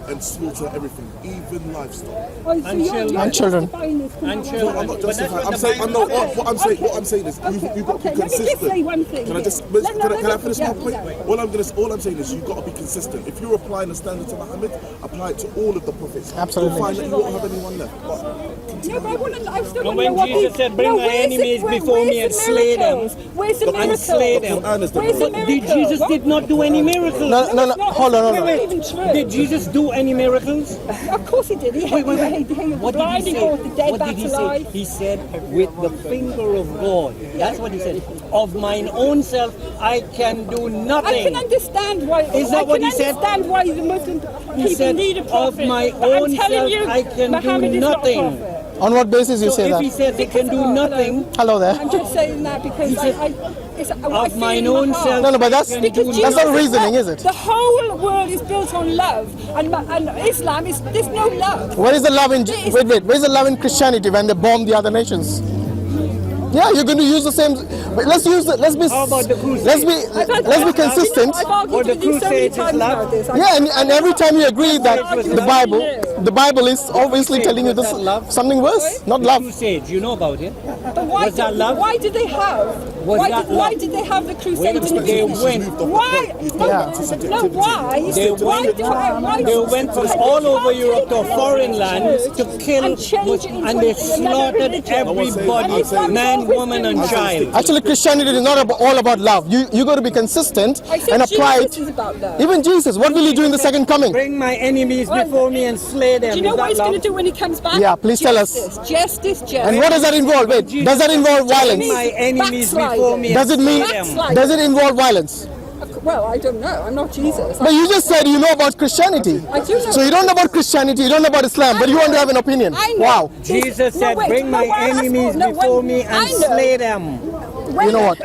and slaughter everything, even livestock. And children. No, I'm not justifying. I'm saying, what I'm saying is, you've got to be consistent. Let me just say one thing. Can I finish my point? All I'm saying is, you've got to be consistent. If you're applying the standard to Muhammad, apply it to all of the prophets. Absolutely. You'll find that you won't have anyone left. No, but I still want to know when what Jesus said, bring my enemies before me and slay them. Where's the And slay them. Where's the miracle? Jesus did not do any miracles. No. Hold on. Did Jesus do any miracles? Of course he did. He healed the blind, he called the dead back to life. He said, with the finger of God. That's what he said. Of mine own self, I can do nothing. I can understand why. Is that what he said? I can understand why the Muslim people need a prophet. Of my but own I'm telling self, you, I can Muhammad do is not a nothing. prophet. On what basis you say If that? he says he can do nothing, Hello there. I'm just saying that because of mine own self. No, but that's not reasoning, is it? The whole world is built on love, and Islam is there's no love. Where is the love in where's the love in Christianity when they bomb the other nations? Yeah, you're going to use the same. But let's be consistent. Or the crusades is love. Yeah, and every time you agree that the Bible is obviously telling you this something worse, not love. Crusades, you know about it. But why Was that love? Why did they have? Why did they have the crusades? They went. Why? No, why? They went from all over Europe to foreign lands to kill, and they slaughtered everybody, man, woman, and child. Actually, Christianity is not all about love. You got to be consistent and apply it. Even Jesus, what will he do in the second coming? Bring my enemies before me and slay them. Do you know what he's going to do when he comes back? Yeah, please tell us. Justice. And what does that involve? Wait, does that involve violence? Bring my enemies before me. Does it involve violence? Well, I don't know. I'm not Jesus. But you just said you know about Christianity. I do know. So you don't know about Christianity, you don't know about Islam, but you want to have an opinion. I know. Wow. Jesus said, bring my enemies before me and slay them. You know what?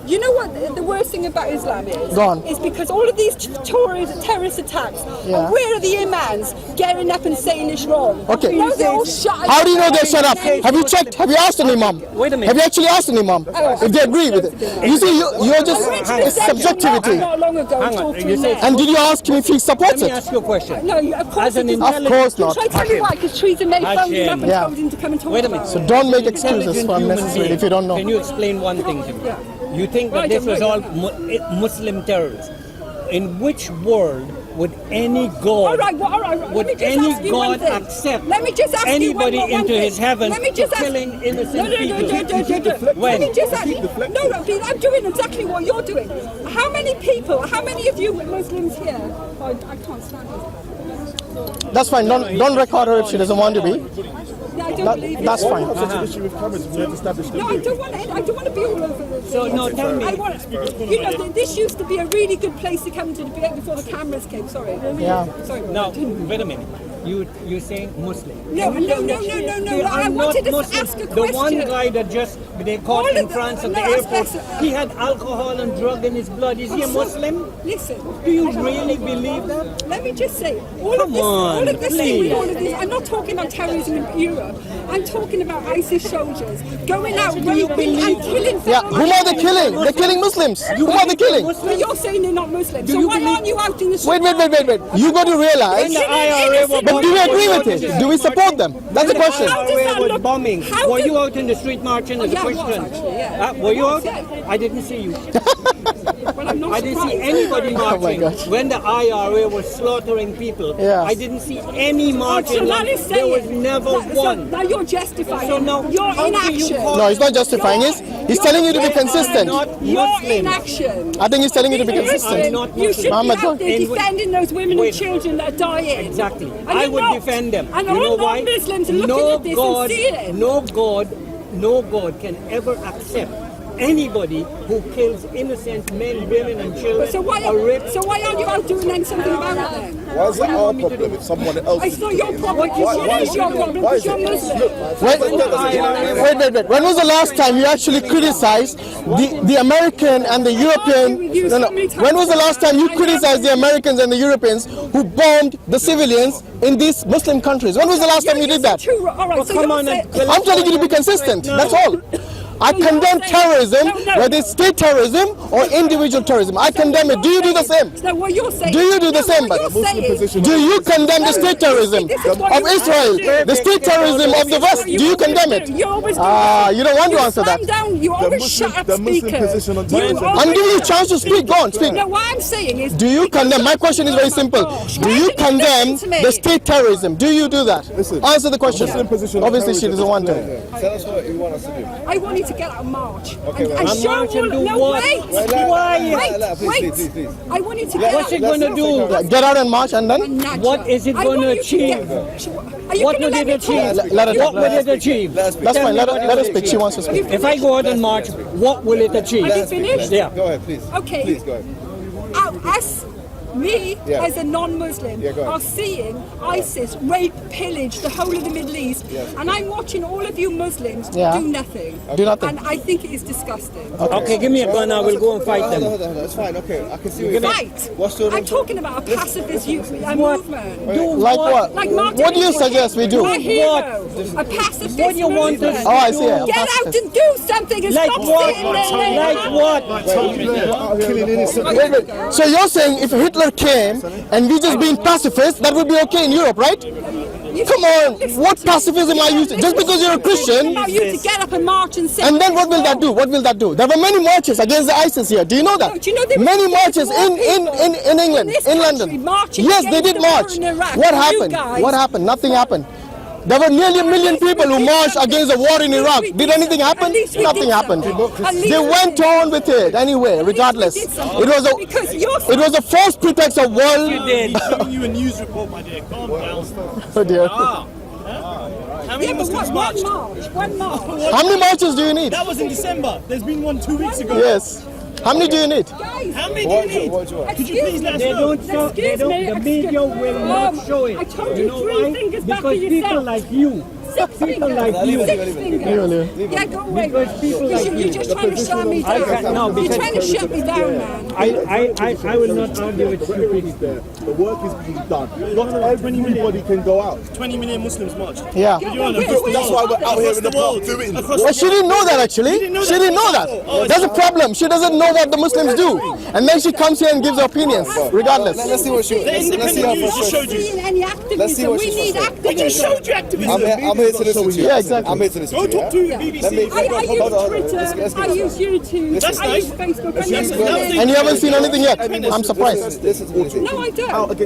You know what the worst thing about Islam is? Go on. Is because all of these terrorist attacks, and where are the imams getting up and saying it's wrong? Okay. You know, they're all shut. How do you know they shut up? Have you checked? Have you asked an imam? Wait a minute. Have you actually asked an imam if they agree with it? You see, you're just, it's subjectivity. Not long ago, Hang on. talked to You him say- there. And did you ask him if he supports Let me it? ask you a question. No, of course As an he didn't. Of course not. Shall I tell you why? Because Teresa May phoned him up and Yeah. told him to come and talk Wait a about minute. it. So don't make Intelligent excuses for human unnecessary being. if you don't know. Can you explain one thing to me? Yeah. You think that this was all Muslim terrorists? In which world would any God, would any God accept anybody into his heaven for killing innocent people? Let me just ask you. No, I'm doing exactly what you're doing. How many of you Muslims here? I can't stand this. That's fine. Don't record her if she doesn't want to be. No, I don't believe it. That's fine. No, No, I don't want to be all over this. So, no, tell me. This used to be a really good place to come to debate before the cameras came. Sorry. Yeah. Sorry. Now, wait a minute. You're saying Muslim. No. I wanted to ask a question. The one guy that they caught in France at the airport, he had alcohol and drug in his blood. Is he a Muslim? Listen. Do you really believe that? Let me just say, all of this, I'm not talking about terrorism in Europe. I'm talking about ISIS soldiers going out raping and killing. Yeah. Whom are they killing? They're killing Muslims. Whom are they killing? But you're saying they're not Muslims. So why aren't you out in the street? Wait. You got to realize. But do we agree with it? Do we support them? That's the question. Was bombing. Were you out in the street marching as a Christian? Were you out? I didn't see you. I didn't see anybody marching when the IRA was slaughtering people. Yes. I didn't see any marching. There was never one. Now you're justifying. So now, you're inaction. No, he's not justifying it. He's telling you to be consistent. You're inaction. I think he's telling you to be consistent. You should be Muhammad, out there defending those women and children that are dying. Exactly. And I you're would not. defend them. And you know all why? non-Muslims are looking at this and seeing it. No God can ever accept anybody who kills innocent men, women, and children. So why aren't you out doing something about it then? Why is that our problem if someone else It's not your problem. It is your problem because you're Muslim. Wait. When was the last time you actually criticized the American and the European? When was the last time you criticized the Americans and the Europeans who bombed the civilians in these Muslim countries? When was the last time you did that? All right, so come on, you're I'm I'm telling you to be consistent. That's all. I condemn terrorism, whether it's state terrorism or individual terrorism. I condemn it. Do you do the same? No, what you're saying. Do you do the same? What you're saying. Do you condemn the state terrorism of Israel, the state terrorism of the West? Do you condemn it? You always do. You don't want to answer that. You always shut up speakers. I'm giving you a chance to speak. Go on, speak. No, what I'm saying is. Do you condemn? My question is very simple. Do you condemn the state terrorism? Do you do that? Answer the question. Obviously, she doesn't want to. Tell us what you want us to do. I want you to get out and march. Okay, and show march and do no, what? wait. Please. I want you to get What's out. it going to do? Get out and march and then? What is it going to achieve? What will it achieve? What will it achieve? That's fine. Let her speak. She wants to speak. If I go out and march, what will it achieve? Have you finished? Yeah. Go ahead, please. Okay. Please go ahead. Me, Yeah. as a non-Muslim, Yeah, go ahead. are seeing ISIS rape, pillage the whole of the Middle East, and I'm watching all of you Muslims do nothing. Do nothing. And I think it is disgusting. Okay, give me a gun. I will go and fight them. Hold on. It's fine. Okay, I can see what you're saying. Fight! What's your I'm talking about a pacifist movement. Like what? Like Martin What do you Luther King. suggest we do? My hero. A pacifist What do you want movement. us Oh, I see. A Get out pacifist. and do something and Like stop what? sitting there. Like what? Wait. So you're saying if Hitler came and we just being pacifist, that would be okay in Europe, right? Come on, what pacifism are you? Just because you're a Christian, I you to get up and march and say. and then what will that do? What will that do? There were many marches against the ISIS here. Do you know that? No, do you know there were Many marches more in people England, this in country London. marching Yes, they against did the war march. in Iraq. What You happened? guys- What happened? Nothing happened. There were nearly a million people who marched against the war in Iraq. Did anything happen? At least we Nothing did happened. something. At least They we went did. on with it anyway, regardless. we It did something. Because you're was a false pretext of world. You did. Showing you a news report, my dear. Calm down. Oh dear. How many Yeah, but Muslims one marched? march. One march. How many marches do you need? That was in December. There's been one 2 weeks ago. Yes. How many do you need? Guys. How many do you need? What do you want? Could you please let us They know? don't show. They Excuse me, don't. The media will not show it. I told You you know 3 why? fingers back Because for people yourself. like you. 6 fingers. like you. 6 fingers. Yeah, go away. Because people like You're you. just trying to shut me I down. can't- no, You're because- trying to shut me down, man. I will not argue with stupidity. The work is being done. Not everybody can go out. 20 million Muslims marched. Yeah. That's why we're out here in the park doing it. Well, she didn't know that actually. She didn't know that. That's a problem. She doesn't know what the Muslims do. And then she comes here and gives her opinions, regardless. Let's see what she. The Let's see independent how news just showed you. Seeing any Let's see activism. what We she's need saying. They just activism. showed you activism. I'm here to listen to you. Yeah, exactly. I'm here to listen Go to you. talk to Yeah? BBC. Let me- I use Hold on. Twitter, Let's I get use YouTube, That's I nice. use Facebook. And you haven't seen anything yet. I'm surprised. Listen to me. No, I don't.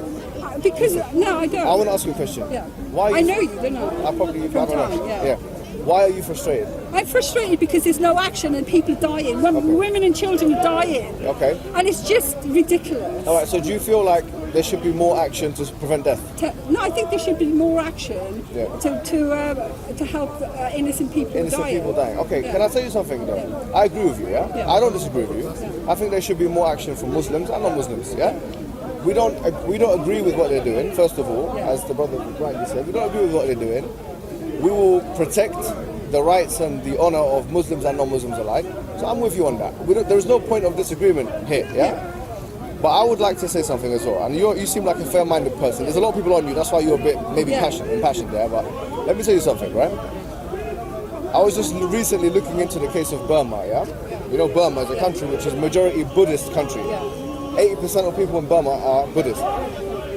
Because, no, I don't. I want to ask you a question. Yeah. Why? I know you, don't I? I probably. I From don't know. time, yeah. Why are you frustrated? I'm frustrated because there's no action and people dying. When women and children are dying. Okay. And it's just ridiculous. All right. So do you feel like there should be more action to prevent death? No, I think there should be more action Yeah. to help innocent people Innocent dying. people dying. Okay. Yeah. Can I tell you something though? Yeah. I agree with you. Yeah? Yeah. I don't disagree with you. I think there should be more action from Muslims and non-Muslims. Yeah. We don't agree with what they're doing. First of all, as the brother rightly said, we don't agree with what they're doing. We will protect the rights and the honor of Muslims and non-Muslims alike. So I'm with you on that. There is no point of disagreement here. Yeah. But I would like to say something as well. And you seem like a fair-minded person. There's a lot of people on you. That's why you're a bit maybe impassioned there. But let me tell you something, right? I was just recently looking into the case of Burma. Yeah. You know, Burma is a country which is majority Buddhist country. 80% of people in Burma are Buddhist.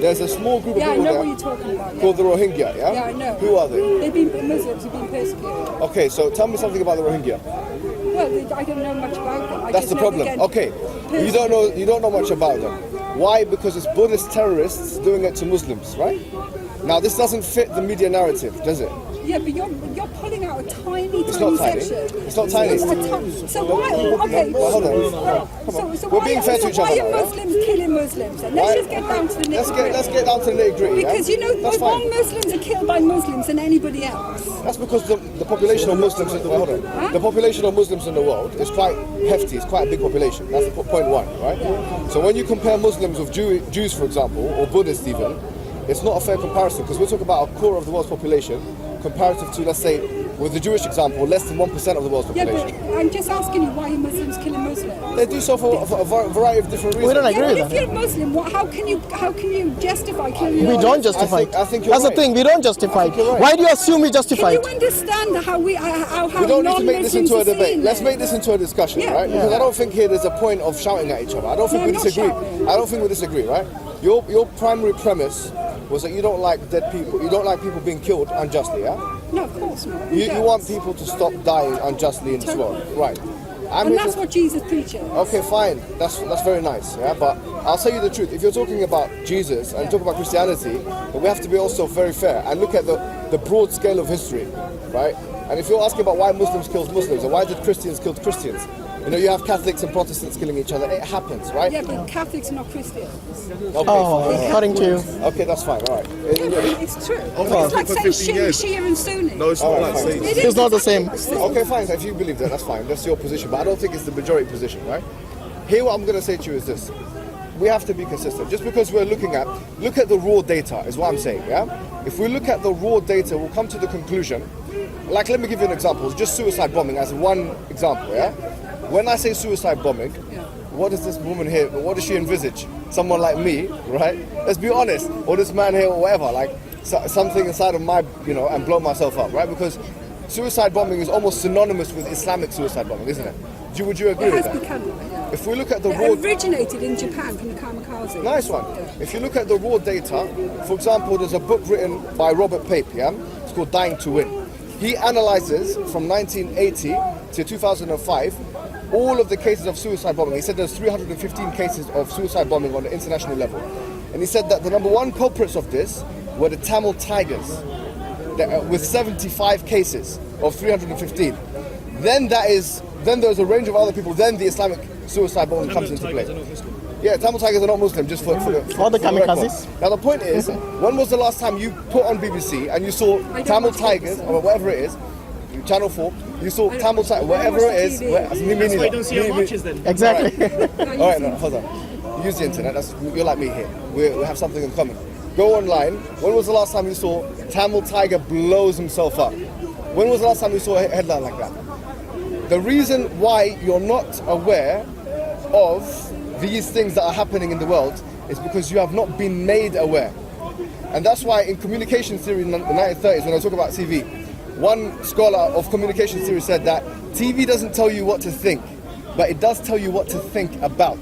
There's a small group of Yeah, I people know there what you're talking about. called the Rohingya, yeah? Yeah, I know. Who are they? They've been Muslims have been persecuted. Okay, so tell me something about the Rohingya. Well, I don't know much about them. I That's just the know problem. they get Okay, you don't know much about them. Why? Because it's Buddhist terrorists doing it to Muslims, right? Now this doesn't fit the media narrative, does it? Yeah, but you're pulling out a tiny, It's tiny not tiny. section. It's not tiny. So why? Okay. Well, hold on. So We're being fair to each other why now, are yeah? Muslims killing Muslims? And let's just get down to the nitty-gritty. Let's get down to the nitty-gritty. Because yeah? you know, That's more fine. Muslims are killed by Muslims than anybody else. That's because the population of Muslims in the population of Muslims in the world is quite hefty. It's quite a big population. That's point one, right? So when you compare Muslims with Jews, for example, or Buddhists even, it's not a fair comparison because we're talking about a quarter of the world's population comparative to, let's say, with the Jewish example, less than 1% of the world's Yeah, population. but I'm just asking you, why are Muslims killing Muslims? They do so for a variety of different reasons. We don't Yeah, agree but with if that. you're a Muslim, how can you justify killing? We don't justify it. I think you're That's the right. thing. We don't justify it. you're right. Why do you assume we justify Can it? you understand how We don't need to make this into a debate. Let's make this into a discussion, Yeah. right? Because I don't think here there's a point of shouting at each other. I don't think No, we I'm not disagree. shouting. I don't think we disagree, right? Your primary premise was that you don't like dead people. You don't like people being killed unjustly, yeah? No, of course not. You want people to stop dying unjustly in this world, right? I'm And here that's to- what Jesus preaches. Okay, fine. That's very nice. Yeah, but I'll tell you the truth. If you're talking about Jesus and talk about Christianity, then we have to be also very fair and look at the broad scale of history, right? And if you're asking about why Muslims killed Muslims or why did Christians kill Christians, you know, you have Catholics and Protestants killing each other. It happens, right? Yeah, but Catholics are not Christians. Okay, Oh, fine. according to you. Okay, that's fine. All right. Yeah, but it's true. It's like for saying 15 years. Shia and Sunni. No, it's not like fine. saying. It It's is not the same. Okay, fine. If you believe that, that's fine. That's your position. But I don't think it's the majority position, right? Here, what I'm going to say to you is this. We have to be consistent. Just because we're look at the raw data, is what I'm saying, yeah? If we look at the raw data, we'll come to the conclusion. Like, let me give you an example. Just suicide bombing as one example, yeah? When I say suicide bombing, what does this woman here, what does she envisage? Someone like me, right? Let's be honest. Or this man here or whatever, like something inside of my, you know, and blow myself up, right? Because suicide bombing is almost synonymous with Islamic suicide bombing, isn't it? Would you agree It with has that? become. Yeah. If we look at the It raw... originated in Japan from the kamikaze. Nice one. If you look at the raw data, for example, there's a book written by Robert Pape, yeah? It's called Dying to Win. He analyzes from 1980 to 2005 all of the cases of suicide bombing. He said there's 315 cases of suicide bombing on the international level. And he said that the number one culprits of this were the Tamil Tigers, with 75 cases of 315. Then there's a range of other people. Then the Islamic suicide bombing comes into play. Yeah, Tamil Tigers are not Muslim, just for the... All the for record. kamikazes. Now the point is, when was the last time you put on BBC and you saw Tamil watch Tigers, BBC. or whatever it is, Channel 4, you saw Tamil Tigers, whatever watch it is... the TV. me That's why you neither. don't see our matches then. Exactly. Alright, no, hold on. Use the internet, you're like me here. We have something in common. Go online. When was the last time you saw Tamil Tiger blows himself up? When was the last time you saw a headline like that? The reason why you're not aware of these things that are happening in the world is because you have not been made aware. And that's why in communication theory in the 1930s, when I talk about TV, one scholar of communication theory said that TV doesn't tell you what to think, but it does tell you what to think about.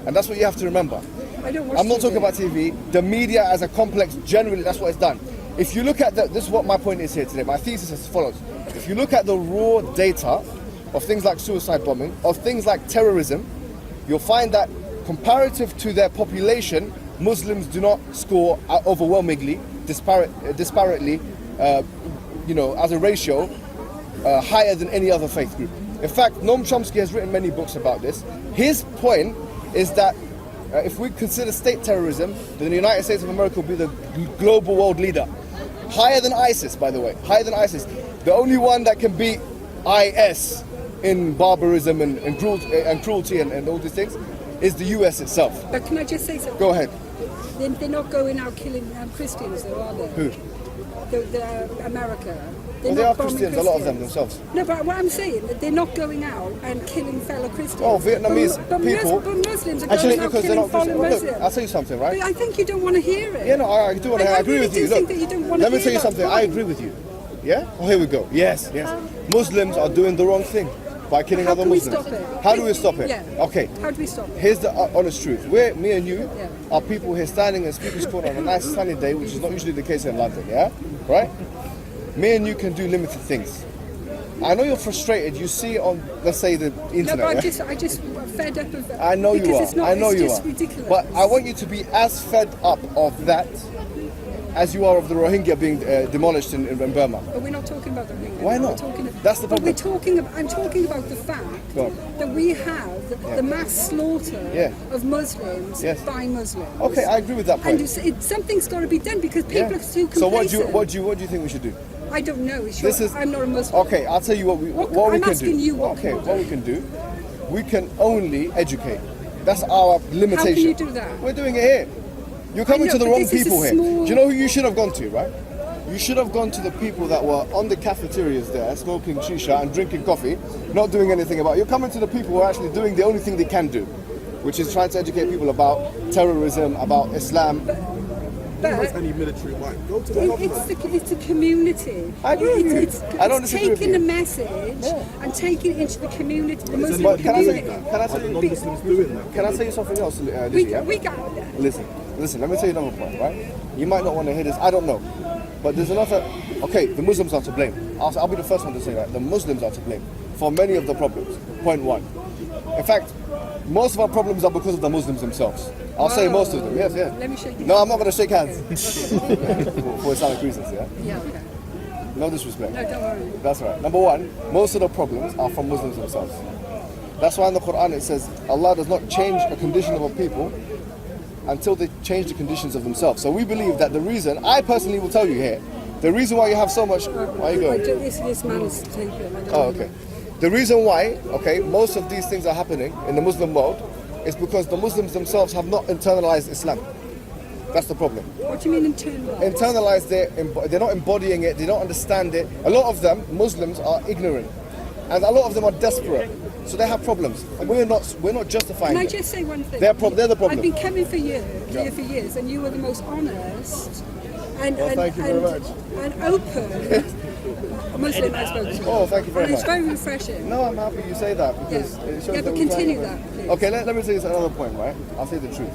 And that's what you have to remember. I don't watch I'm not TV. talking about TV. The media as a complex, generally, that's what it's done. If you look at this is what my point is here today. My thesis is as follows. If you look at the raw data of things like suicide bombing, of things like terrorism, you'll find that comparative to their population, Muslims do not score overwhelmingly, disparately, as a ratio, higher than any other faith group. In fact, Noam Chomsky has written many books about this. His point is that if we consider state terrorism, then the United States of America will be the global world leader. Higher than ISIS, by the way. Higher than ISIS. The only one that can beat IS in barbarism and cruelty and all these things is the US itself. But can I just say something? Go ahead. They're not going out killing Christians, though, are they? Who? America. Well, they are Christians, a lot of them themselves. No, but what I'm saying, that they're not going out and killing fellow Christians. Oh, Vietnamese people. But Muslims are Actually, going out because they're killing not Christian. fellow Well, look, Muslims. I'll tell you something, right? But I think you don't want to hear it. Yeah, no, I do want to. I agree really with you. do Look, think that you don't want to let me hear tell you that something. I point. agree with you. Yeah? Oh, here we go. Yes, yes. Muslims are doing the wrong thing by killing How other can we Muslims. stop it? How do we stop it? Yeah. Okay. How do we stop it? Here's the honest truth. Me and you Yeah. are people here standing in Speaker's Corner on a nice sunny day, which is not usually the case in London, yeah? Right? Me and you can do limited things. I know you're frustrated. You see on, let's say, the internet. No, but yeah? I just fed up of that. I know you because are. It's not, I know it's you just are. ridiculous. But I want you to be as fed up of that as you are of the Rohingya being demolished in Burma. But we're not talking about the Rohingya. Why not? We're talking about, That's the but problem. I'm talking about the fact Go on. that we have the mass slaughter Yeah. of Muslims Yes. by Muslims. Okay, I agree with that point. And something's got to be done because people Yeah. are too complacent. So what do you think we should do? I don't know. I'm not a Muslim. Okay. I'll tell you what we I'm can asking do. you what Okay, can we what do? we can do, we can only educate. That's our limitation. How can you do that? We're doing it here. You're coming know, to the but wrong this is a people here. small- Do you know who you should have gone to, right? You should have gone to the people that were on the cafeterias there, smoking shisha and drinking coffee, not doing anything about it. You're coming to the people who are actually doing the only thing they can do, which is trying to educate people about terrorism, about Islam. Who has any military might? Go to the government. It's a community. I agree with you. It's taking the message and taking it into the community, the Muslim community. Can I tell you, non-Muslims doing that? can I tell you something else, Lizzie? We got that. Listen, let me tell you another point, right? You might not want to hear this, I don't know. But there's another, okay, the Muslims are to blame. I'll be the first one to say that. The Muslims are to blame for many of the problems. Point one. In fact, most of our problems are because of the Muslims themselves. I'll say most of them, yes. Let me shake your No, I'm not going to shake hands. for Islamic reasons, yeah? Yeah, okay. No disrespect. No, don't worry. That's right. Number one, most of the problems are from Muslims themselves. That's why in the Quran it says Allah does not change a condition of a people until they change the conditions of themselves. So we believe that the reason, I personally will tell you here, the reason why you have so much... Why are you going? This man is taking. Oh, okay. The reason why, okay, most of these things are happening in the Muslim world is because the Muslims themselves have not internalized Islam. That's the problem. What do you mean internalized? Internalized, they're not embodying it, they don't understand it. A lot of them, Muslims, are ignorant. And a lot of them are desperate. So they have problems. And we're not justifying Can I them. just say one thing? They're the problem. I've been coming for you for years, and you were the most honest and thank you very much. and open Muslim I spoke to. Oh, thank you very and much. it's very refreshing. No, I'm happy you say that because Yeah. it shows Yeah, that but we're continue trying. that, please. Okay, let me tell you another point, right? I'll say the truth.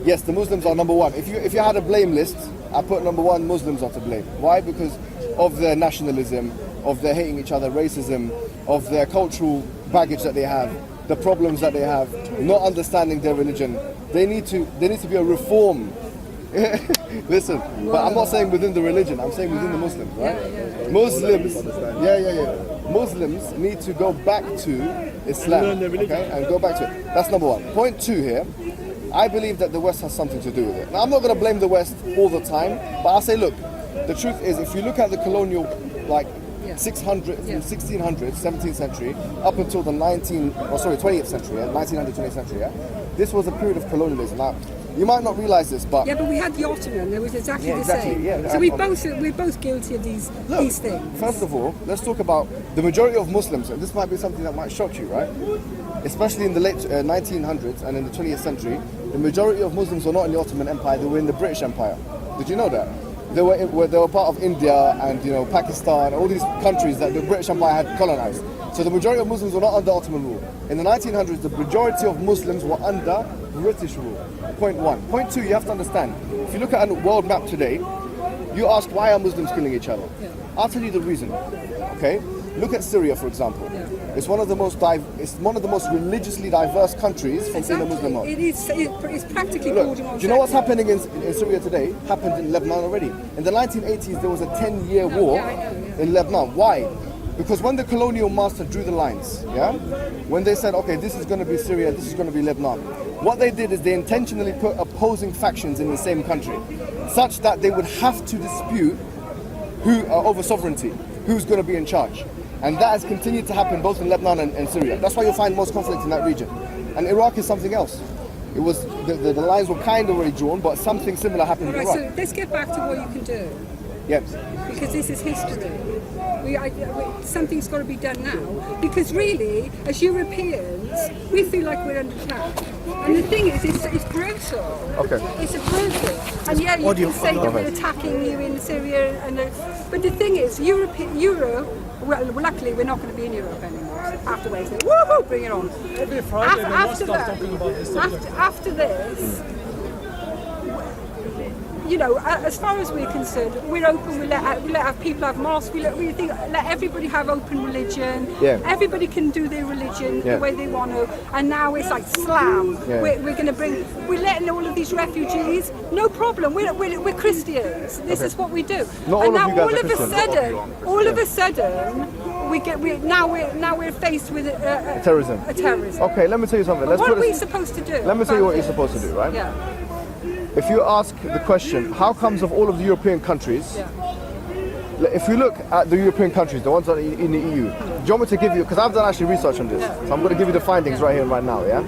Yes, the Muslims are number one. If you had a blame list, I put number one, Muslims are to blame. Why? Because of their nationalism, of their hating each other, racism, of their cultural baggage that they have, the problems that they have, not understanding their religion. They need to be a reform. Listen, but I'm not saying within the religion, I'm saying within the Muslims, right? Muslims, Muslims need to go back to Islam, okay, and go back to it. That's number one. Point two here, I believe that the West has something to do with it. Now, I'm not going to blame the West all the time, but I'll say, look, the truth is, if you look at the colonial, like, 1600s, 17th century, up until the 20th century, 1900, 20th century, this was a period of colonialism. Now, you might not realize this, but... Yeah, but we had the Ottoman, it was exactly the exactly, same. yeah, So we're both guilty of these things. First of all, let's talk about the majority of Muslims, and this might be something that might shock you, right? Especially in the late 1900s and in the 20th century, the majority of Muslims were not in the Ottoman Empire, they were in the British Empire. Did you know that? They were part of India and Pakistan, all these countries that the British Empire had colonized. So the majority of Muslims were not under Ottoman rule. In the 1900s, the majority of Muslims were under British rule. Point one. Point two, you have to understand, if you look at a world map today, you ask why are Muslims killing each other? I'll tell you the reason, okay? Look at Syria, for example. It's one of the most religiously diverse countries in the Muslim world. It's practically Look, bordering on do you know what's sex. happening in Syria today? Happened in Lebanon already. In the 1980s, there was a 10-year war in Lebanon. Why? Because when the colonial master drew the lines, when they said, okay, this is going to be Syria, this is going to be Lebanon, what they did is they intentionally put opposing factions in the same country, such that they would have to dispute over sovereignty, who's going to be in charge. And that has continued to happen both in Lebanon and Syria. That's why you'll find most conflict in that region. And Iraq is something else. It was the lines were kind of already drawn, but something similar happened in Right, Iraq. so let's get back to what you can do. Yes. Because this is history. Something's got to be done now. Because really, as Europeans, we feel like we're under attack. And the thing is, it's brutal. Okay. It's brutal. And yeah, you can say that we're attacking you in Syria. But the thing is, Europe, well, luckily we're not going to be in Europe anymore. After Wednesday, woohoo, bring it on. Every Friday, they must start that, talking about this subject. after this, as far as we're concerned, we're open. We let people have mosques. We let everybody have open religion. Yeah. Everybody can do their religion the way they want to. And now it's like slam. Yeah. We're going to we're letting all of these refugees. No problem. We're Christians. This is what we do. Not and all of now you guys all are of a sudden, now we're faced with Terrorism. a terrorism. Okay, let me tell you something. What are we supposed to do? Let me tell you what you're supposed to do, right? Yeah. If you ask the question, how comes of all of the European countries, if you look at the European countries, the ones that are in the EU, do you want me to give you, because I've done actually research on this, so I'm going to give you the findings right here and right now, yeah?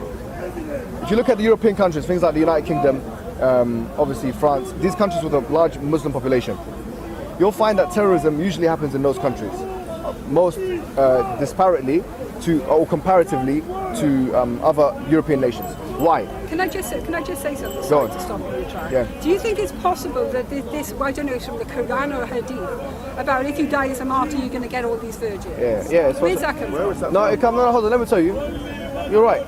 If you look at the European countries, things like the United Kingdom, obviously France, these countries with a large Muslim population, you'll find that terrorism usually happens in those countries, most disparately to or comparatively to other European nations. Why? Can I just say something? Go on. To stop you, try. Yeah. Do you think it's possible that this I don't know, it's from the Quran or Hadith, about if you die as a martyr, you're going to get all these virgins? Yeah. Where's that come from? No, hold on. Let me tell you. You're right.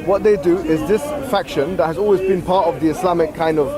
What they do is this faction that has always been part of the Islamic kind of